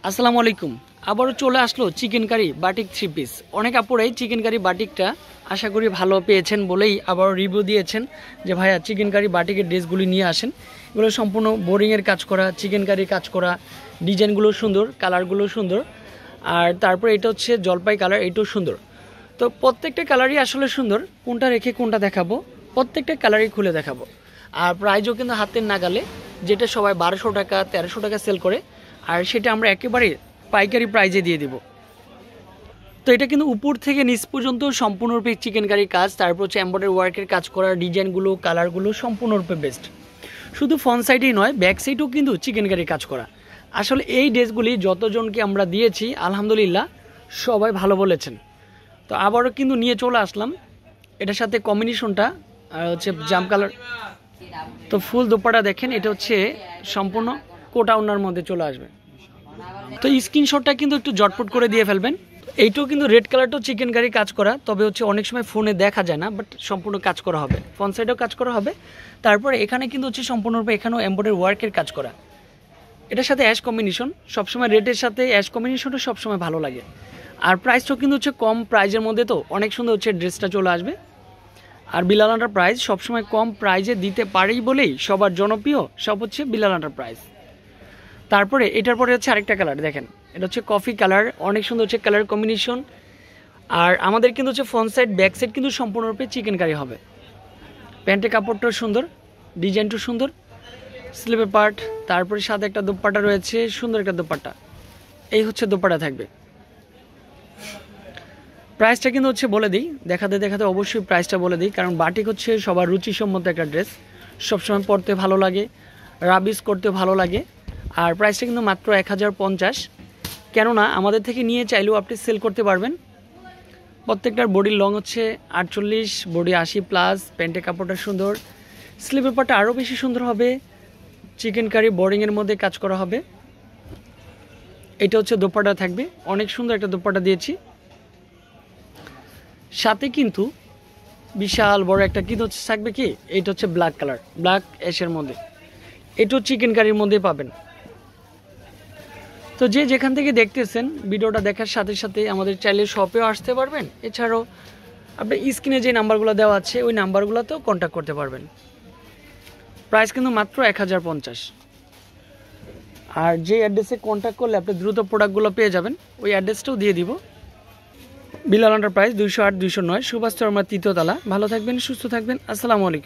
আসসালামু আলাইকুম। আবারও চলে আসলো চিকেন কারি বাটিক 3 পিস। অনেক আপুরাই চিকেন কারি বাটিকটা আশা করি ভালো পেয়েছেন বলেই আবারও রিভিউ দিয়েছেন যে ভাইয়া চিকেন কারি বাটিকের ড্রেসগুলি নিয়ে আসেন। এগুলো সম্পূর্ণ বোরিংয়ের কাজ করা, চিকেন কারির কাজ করা, ডিজাইনগুলো সুন্দর, কালারগুলো সুন্দর। আর তারপর এটা হচ্ছে জলপাই কালার, এটাও সুন্দর। তো প্রত্যেকটা কালারই আসলে সুন্দর, কোনটা রেখে কোনটা দেখাবো, প্রত্যেকটা কালারই খুলে দেখাবো। আর প্রাইজও কিন্তু হাতের নাগালে, যেটা সবাই 1200 টাকা 1300 টাকা সেল করে, আর সেটা আমরা একেবারে পাইকারি প্রাইজে দিয়ে দিব। তো এটা কিন্তু উপর থেকে নিচ পর্যন্ত সম্পূর্ণরূপে চিকেন কারির কাজ, তারপর হচ্ছে এমব্রয়ডারি ওয়ার্কের কাজ করা, ডিজাইনগুলো কালারগুলো সম্পূর্ণরূপে বেস্ট। শুধু ফ্রন্ট সাইডেই নয়, ব্যাক সাইডেও কিন্তু চিকেন কারির কাজ করা। আসলে এই ড্রেসগুলি যতজনকে আমরা দিয়েছি আলহামদুলিল্লাহ সবাই ভালো বলেছেন। তো আবারও কিন্তু নিয়ে চলে আসলাম এটার সাথে কম্বিনেশনটা হচ্ছে জাম কালার। তো ফুল দোপাটা দেখেন, এটা হচ্ছে সম্পূর্ণ কোটা ওনার মধ্যে চলে আসবে। তো স্ক্রিনশটটা কিন্তু একটু জটপট করে দিয়ে ফেলবেন। এইটাও কিন্তু রেড কালারটাও চিকেন কারি কাজ করা, তবে হচ্ছে অনেক সময় ফোনে দেখা যায় না, বাট সম্পূর্ণ কাজ করা হবে, ফ্রন্ট সাইডেও কাজ করা হবে। তারপরে এখানে কিন্তু হচ্ছে সম্পূর্ণরূপে এখানেও এমব্রয়ডারি ওয়ার্কের কাজ করা। এটার সাথে অ্যাশ কম্বিনেশন, সবসময় রেডের সাথে অ্যাশ কম্বিনেশনটা সবসময় ভালো লাগে। আর প্রাইসটাও কিন্তু হচ্ছে কম প্রাইজের মধ্যে, তো অনেক সুন্দর হচ্ছে ড্রেসটা চলে আসবে। আর বিলাল এন্টারপ্রাইজ সবসময় কম প্রাইজে দিতে পারেই বলেই সবার জনপ্রিয় সব হচ্ছে বিলাল এন্টারপ্রাইজ। তারপরে এটার পরে হচ্ছে আরেকটা কালার দেখেন, এটা হচ্ছে কফি কালার, অনেক সুন্দর হচ্ছে কালার কম্বিনেশন। আর আমাদের কিন্তু হচ্ছে ফ্রন্ট সাইড ব্যাক সাইড কিন্তু সম্পূর্ণরূপে চিকেন কারি হবে। প্যান্টের কাপড়টাও সুন্দর, ডিজাইনটাও সুন্দর, স্লিভের পার্ট, তারপরে সাথে একটা দোপাট্টা রয়েছে, সুন্দর একটা দোপাট্টা। এই হচ্ছে দোপাট্টা থাকবে। প্রাইসটা কিন্তু হচ্ছে বলে দিই, দেখাতে দেখাতে অবশ্যই প্রাইসটা বলে দিই, কারণ বাটিক হচ্ছে সবার রুচিসম্মত একটা ড্রেস, সবসময় পরতে ভালো লাগে, রাবিস করতে ভালো লাগে। আর প্রাইসটা কিন্তু মাত্র 1050। কেননা আমাদের থেকে নিয়ে চাইলেও আপনি সেল করতে পারবেন। প্রত্যেকটার বডির লং হচ্ছে 48, বডি 80+, প্যান্টের কাপড়টা সুন্দর, স্লিভের পাটটা আরও বেশি সুন্দর হবে, চিকেন কারি বোরিংয়ের মধ্যে কাজ করা হবে। এটা হচ্ছে দোপাট্টা থাকবে, অনেক সুন্দর একটা দোপাট্টা দিয়েছি। সাথে কিন্তু বিশাল বড় একটা কিন্তু হচ্ছে থাকবে কি, এটা হচ্ছে ব্ল্যাক কালার, ব্ল্যাক অ্যাশের মধ্যে, এটাও চিকেন কারির মধ্যে পাবেন। তো যে যেখান থেকে দেখতেছেন ভিডিওটা দেখার সাথে সাথে আমাদের চাইলে শপেও আসতে পারবেন, এছাড়াও আপনার স্ক্রিনে যে নাম্বারগুলো দেওয়া আছে ওই নাম্বারগুলোতেও কন্ট্যাক্ট করতে পারবেন। প্রাইস কিন্তু মাত্র 1050। আর যে অ্যাড্রেসে কন্ট্যাক্ট করলে আপনি দ্রুত প্রোডাক্টগুলো পেয়ে যাবেন, ওই অ্যাড্রেসটাও দিয়ে দিব। বিলাল এন্টারপ্রাইজ 208 209 সুভাষ চরমার 3য় তলা। ভালো থাকবেন, সুস্থ থাকবেন, আসসালামু আলাইকুম।